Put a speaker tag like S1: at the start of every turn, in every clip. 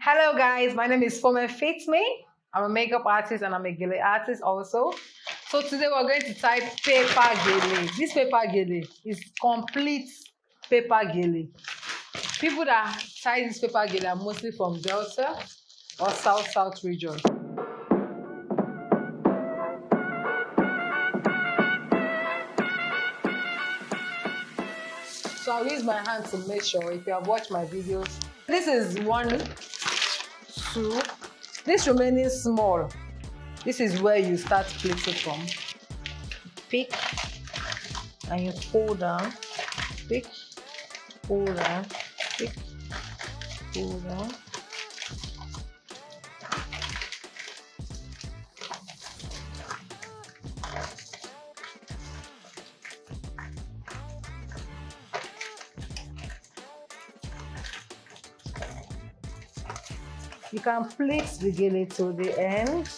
S1: Hello guys, my name is Fome Fits Me. I'm a makeup artist and I'm a Gele artist also. So today we're going to tie paper Gele. This paper Gele is complete paper Gele. People that tie this paper Gele are mostly from Delta or South region. So I'll use my hand to measure if you have watched my videos. This is 1, 2. This remaining small. This is where you start pleating from. Pick and you pull down. Pick, pull down. Pick, pull down. You can pleat the gele to the end.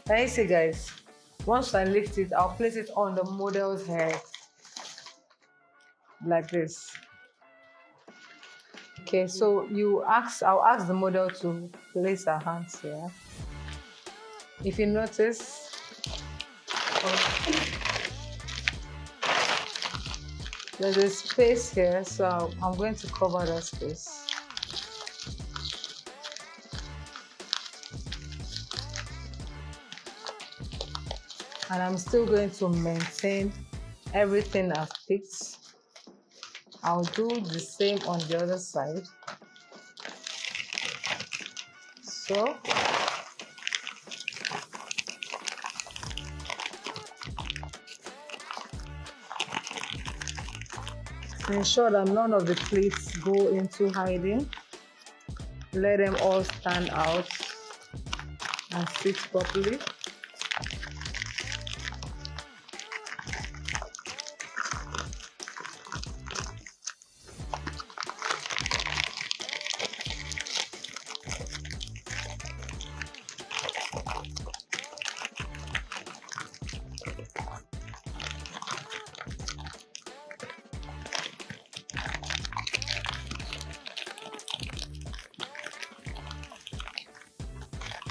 S1: Can you see, guys? Once I lift it, I'll place it on the model's head like this. Okay, so I'll ask the model to place her hands here. If you notice, there's a space here, so I'm going to cover that space. And I'm still going to maintain everything I've picked. I'll do the same on the other side. So to ensure that none of the pleats go into hiding, let them all stand out and sit properly.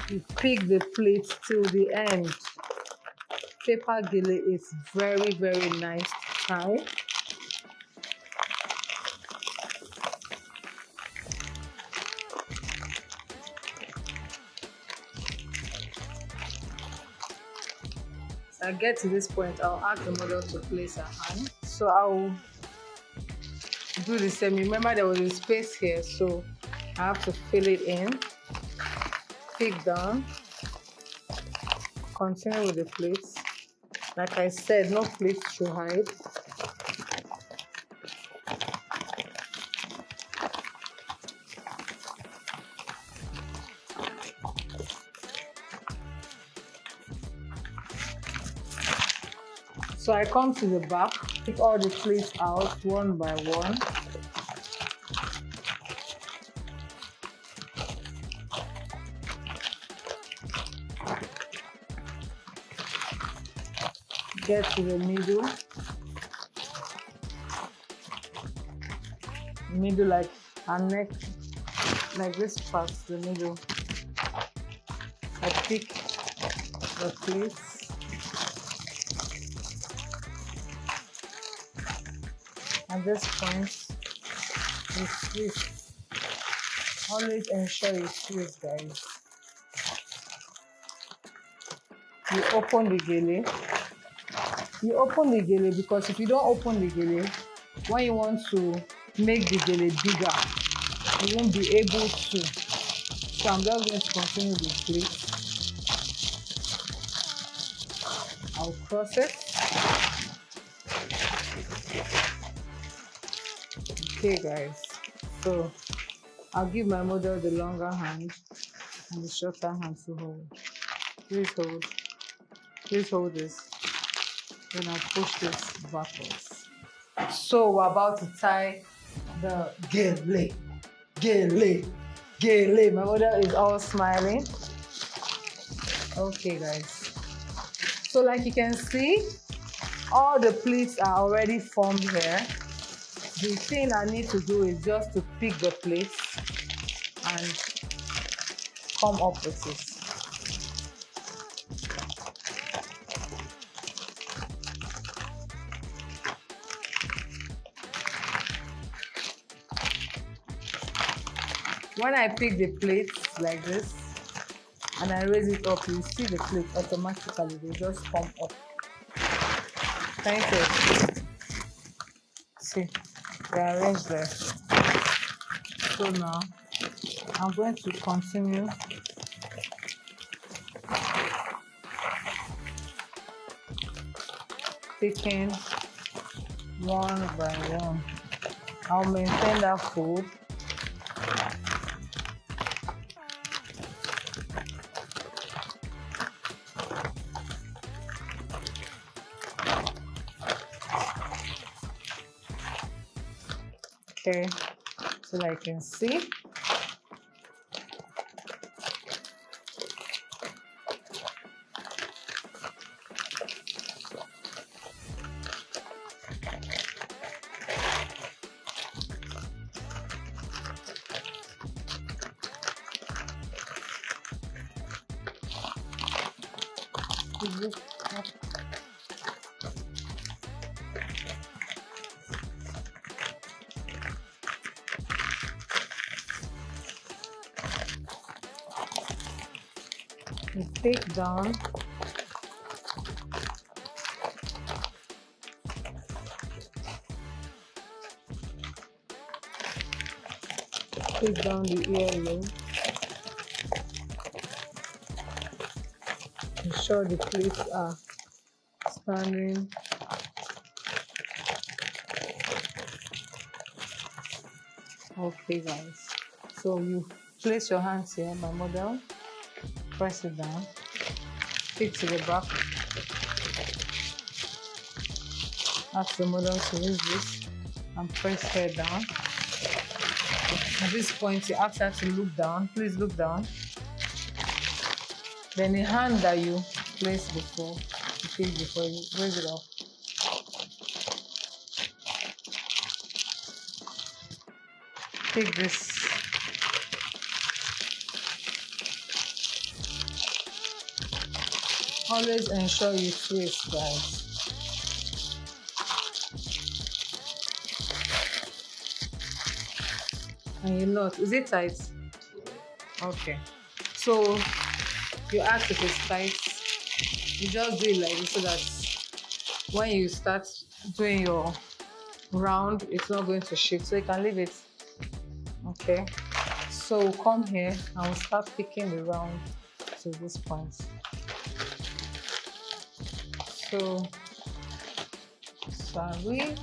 S1: You pick the pleats till the end. Paper gele is very, very nice to tie. So I get to this point, I'll ask the model to place her hand. So I'll do the same. Remember there was a space here, so I have to fill it in. Pick down, continue with the pleats. Like I said, no pleats should hide. So I come to the back, pick all the pleats out one by one. Get to the middle like her neck, like this part, the middle. I pick the pleats at this point. You twist. Always ensure you twist, guys. You open the gele. You open the gele because if you don't open the gele, when you want to make the gele bigger, you won't be able to. So I'm just going to continue the pleat. I'll cross it. Okay, guys. So I'll give my model the longer hand and the shorter hand to hold. Please hold. Please hold this. Then I'll push this backwards. So we're about to tie the gele. Gele. Gele. My model is all smiling. Okay, guys. So like you can see, all the pleats are already formed here. The thing I need to do is just to pick the plates and come up with it. When I pick the plates like this and I raise it up, you see the plate automatically, they just come up. Thank you. See, they are arranged there. So now I'm going to continue picking one by one. I'll maintain that fold. Okay, so I can see. You take down the earlobe. Ensure the plates are standing. Okay guys, so you place your hands here, my model, press it down, stick to the back, ask the model to use this and press her down. At this point you ask her to look down, please look down. Then the hand that you placed before, you pick before, you raise it up. Take this. Always ensure you twist, guys. And you knot. Is it tight? Okay. So you ask if it's tight. You just do it like this so that when you start doing your round, it's not going to shift. So you can leave it. Okay. So come here and we'll start picking the round to this point. So sorry.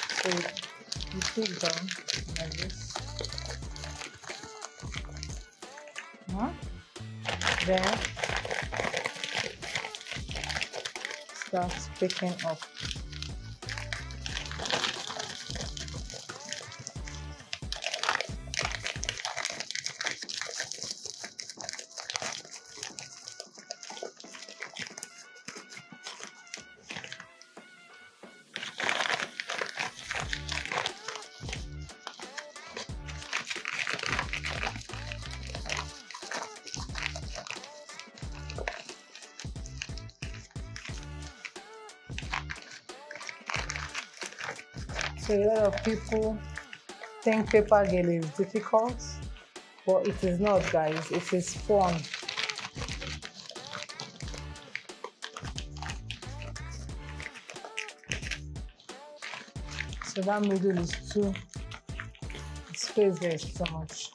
S1: So you pick down like this. Then start picking up. So a lot of people think paper gele is difficult, but it is not, guys. It is fun. So that middle is too, space there is too much.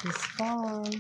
S1: This is fun.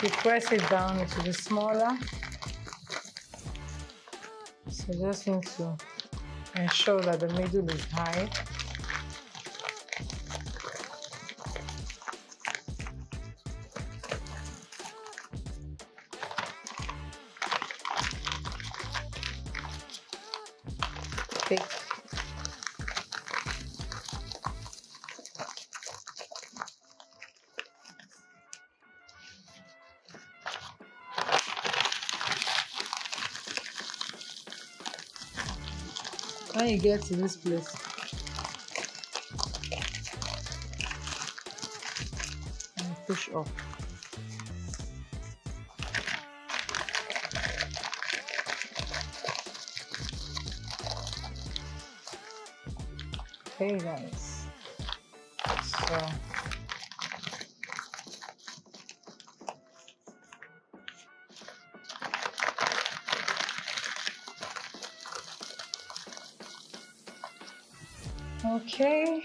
S1: You press it down, it will be smaller. So just need to ensure that the middle is high. Thick. When you get to this place, and push up. Okay, guys. So okay.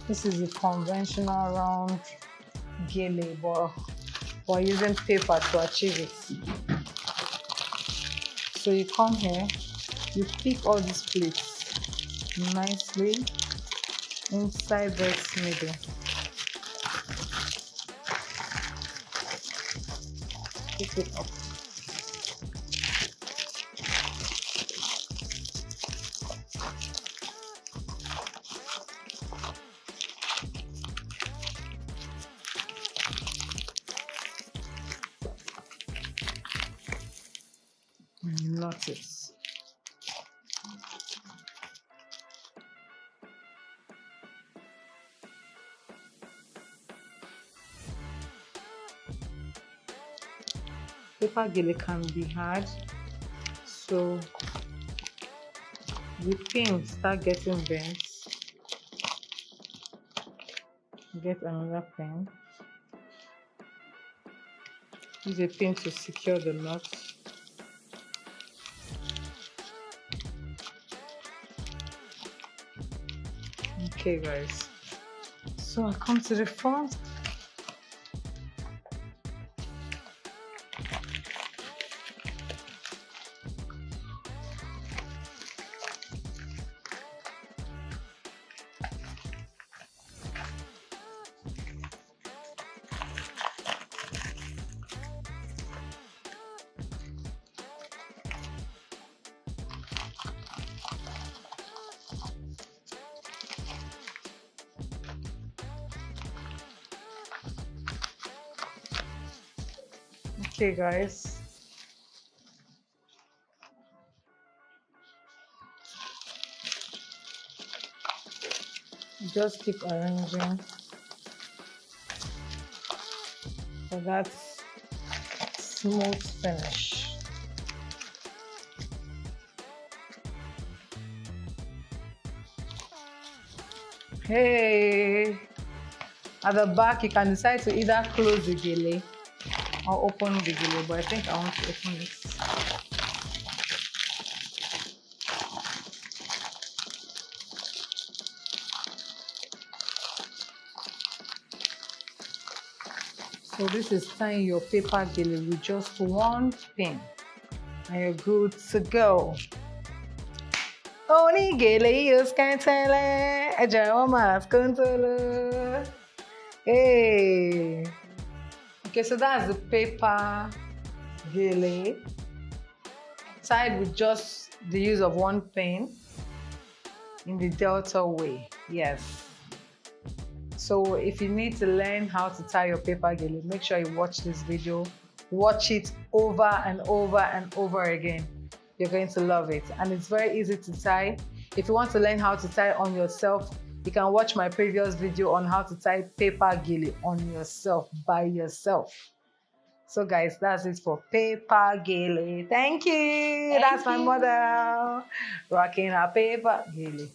S1: This is the conventional round gele, but we're using paper to achieve it. So you come here, you pick all these plates nicely inside this middle. Pick it up. And knot it. Paper gele can be hard, so the pin start getting bent. Get another pin. Use a pin to secure the knot. Okay, guys. So I come to the front. Okay, guys. Just keep arranging for that smooth finish. Hey, at the back you can decide to either close the gele or open the gele, but I think I want to open it. So this is tying your paper gele with just one pin and you're good to go. Only gele use can tell it. Hey. Okay, so that's the paper gele tied with just the use of one pin in the delta way. Yes. So if you need to learn how to tie your paper gele, make sure you watch this video. Watch it over and over and over again. You're going to love it. And it's very easy to tie. If you want to learn how to tie on yourself, you can watch my previous video on how to tie paper gele on yourself, by yourself. So guys, that's it for paper gele. Thank you. That's my mother rocking her paper gele.